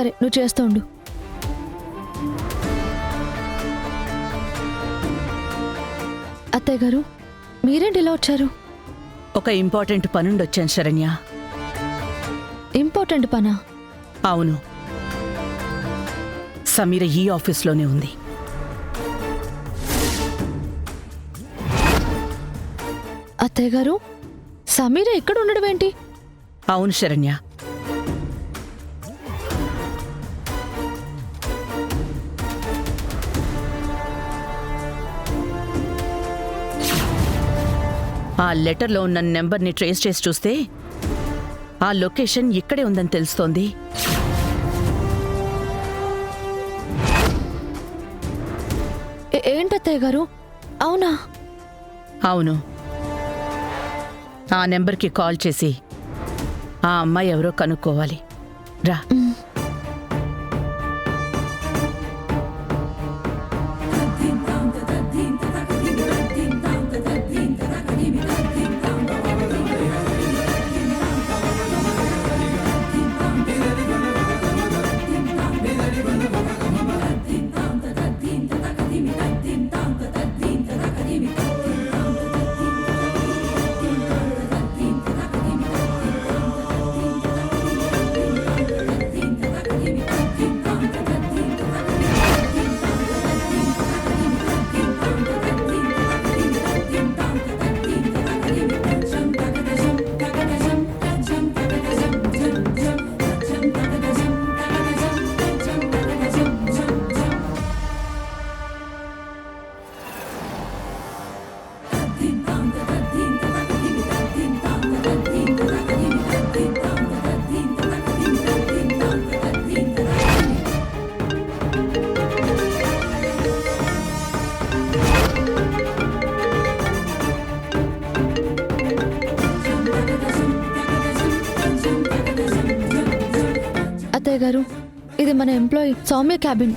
సరే నువ్వు చేస్తూ ఉండు. అత్తయ్య గారు, మీరేంటి ఇలా వచ్చారు? ఒక ఇంపార్టెంట్ పనుండి వచ్చాను శరణ్య. ఇంపార్టెంట్ పనా? అవును, సమీర ఈ ఆఫీస్లోనే ఉంది. అత్తయ్య గారు, సమీర ఇక్కడ ఉండడం ఏంటి? అవును శరణ్య, ఆ లెటర్లో ఉన్న నెంబర్ని ట్రేస్ చేసి చూస్తే ఆ లొకేషన్ ఇక్కడే ఉందని తెలుస్తోంది. ఏంటత్తయ్య గారు? అవునా? అవును, ఆ నెంబర్కి కాల్ చేసి ఆ అమ్మాయి ఎవరో కనుక్కోవాలి. రా. అత్తయ్య గారు, ఇది మన ఎంప్లాయీ సౌమ్య క్యాబిన్.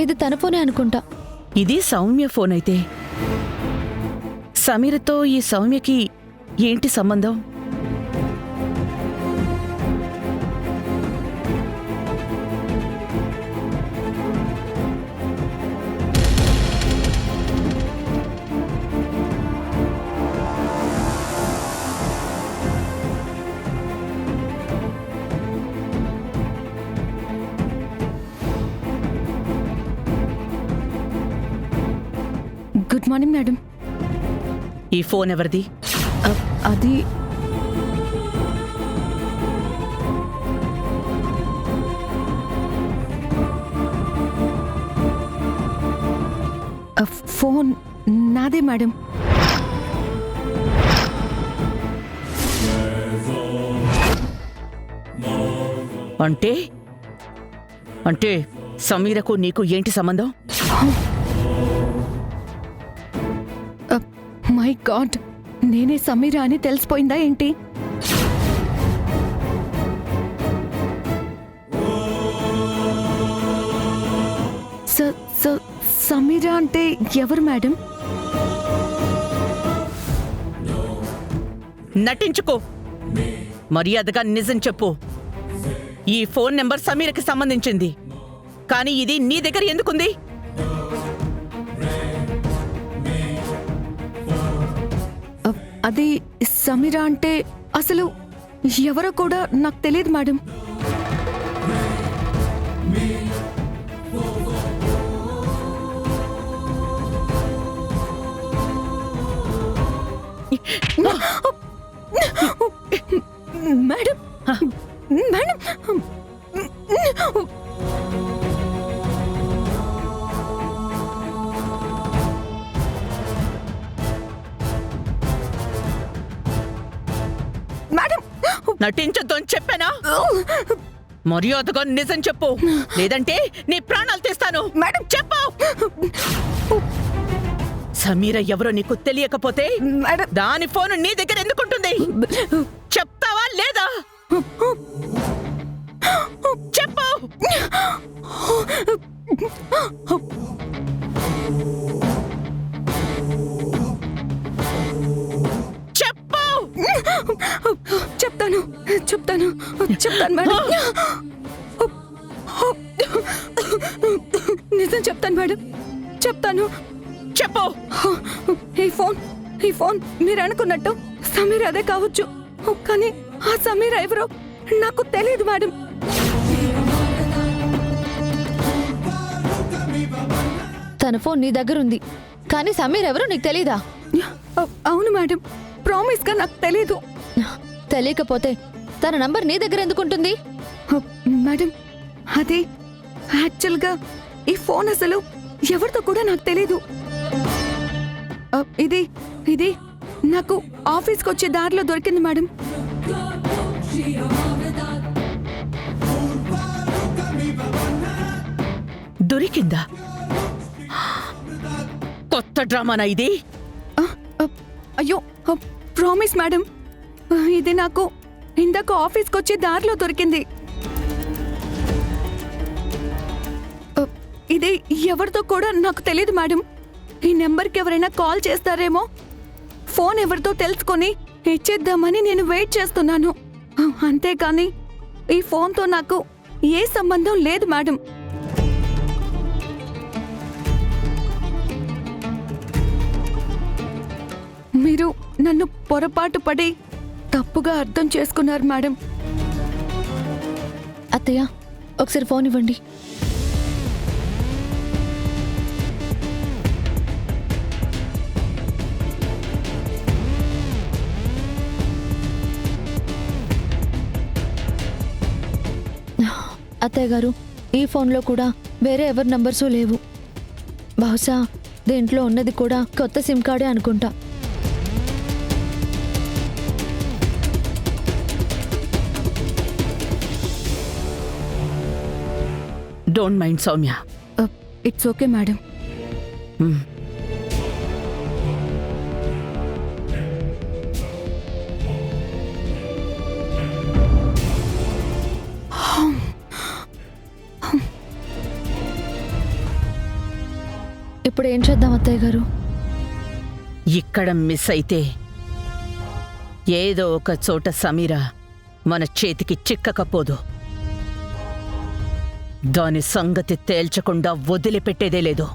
ఇది తన ఫోనే అనుకుంటా. ఇది సౌమ్య ఫోన్ అయితే సమీరతో ఈ సౌమ్యకి ఏంటి సంబంధం? Good morning madam. ఈ ఫోన్ ఎవరిది? అది ఫోన్ నాదే మేడం. అంటే అంటే సమీరకు నీకు ఏంటి సంబంధం? మై గాడ్, నేనే సమీరా అని తెలిసిపోయిందా ఏంటి? సమీరా అంటే ఎవరు మేడం? నటించుకో, మర్యాదగా నిజం చెప్పు. ఈ ఫోన్ నెంబర్ సమీరకి సంబంధించింది, కానీ ఇది నీ దగ్గర ఎందుకుంది? అది సమీరా అంటే అసలు ఎవరో కూడా నాకు తెలియదు మేడం. మేడం, మేడం, నటించొద్దు అని చెప్పానా? మర్యాదగా నిజం చెప్పు, లేదంటే నీ ప్రాణాలు తీస్తాను. మేడం చెప్పు. సమీర ఎవరో నీకు తెలియకపోతే దాని ఫోన్ నీ దగ్గర ఎందుకుంటుంది? చెప్తావా లేదా? చెప్పు. చెప్పు. చెప్తాను. చెప్తాను మేడం. నిజం చెప్తాను మేడం, చెప్తాను. చెప్పు. ఈ ఫోన్ మీరు అనుకున్నట్టు సమీర్ అదే కావచ్చు, కానీ ఆ సమీర్ ఎవరో నాకు తెలియదు మేడం. తన ఫోన్ నీ దగ్గర ఉంది, కానీ సమీర్ ఎవరో నీకు తెలీదా? అవును మేడం, ప్రామిస్ గా నాకు తెలీదు. తెలియకపోతే తన నంబర్ నీ దగ్గర ఎందుకుంటుంది? మేడం, అది యాక్చువల్గా ఈ ఫోన్ అసలు ఎవరితో కూడా నాకు తెలీదు. ఇది నాకు ఆఫీస్కి వచ్చే దారిలో దొరికింది మేడం. దొరికిందా? కొత్త డ్రామానా ఇది? అయ్యో, ప్రామిస్ మేడం, ఇది నాకు ఇందాక ఆఫీస్కి వచ్చే దారిలో దొరికింది. ఇది ఎవరితో కూడా నాకు తెలియదు మేడం. ఈ నెంబర్కి ఎవరైనా కాల్ చేస్తారేమో, ఫోన్ ఎవరితో తెలుసుకొని ఇచ్చేద్దామని నేను వెయిట్ చేస్తున్నాను. అంతేకాని ఈ ఫోన్తో నాకు ఏ సంబంధం లేదు మేడం. మీరు నన్ను పొరపాటు పడి తప్పుగా అర్థం చేసుకున్నారు మేడం. అత్తయ్య, ఒకసారి ఫోన్ ఇవ్వండి. అత్తయ్య గారు, ఈ ఫోన్లో కూడా వేరే ఎవరి నంబర్సు లేవు. బహుశా దీంట్లో ఉన్నది కూడా కొత్త సిమ్ కార్డే అనుకుంటా. Don't mind Soumya. It's okay madam. ఇప్పుడు ఏం చేద్దాం అత్తయ్య గారు? ఇక్కడ మిస్ అయితే ఏదో ఒక చోట సమీర మన చేతికి చిక్కకపోదు. దాని సంగతి తేల్చకుండా వదిలిపెట్టేదే లేదు.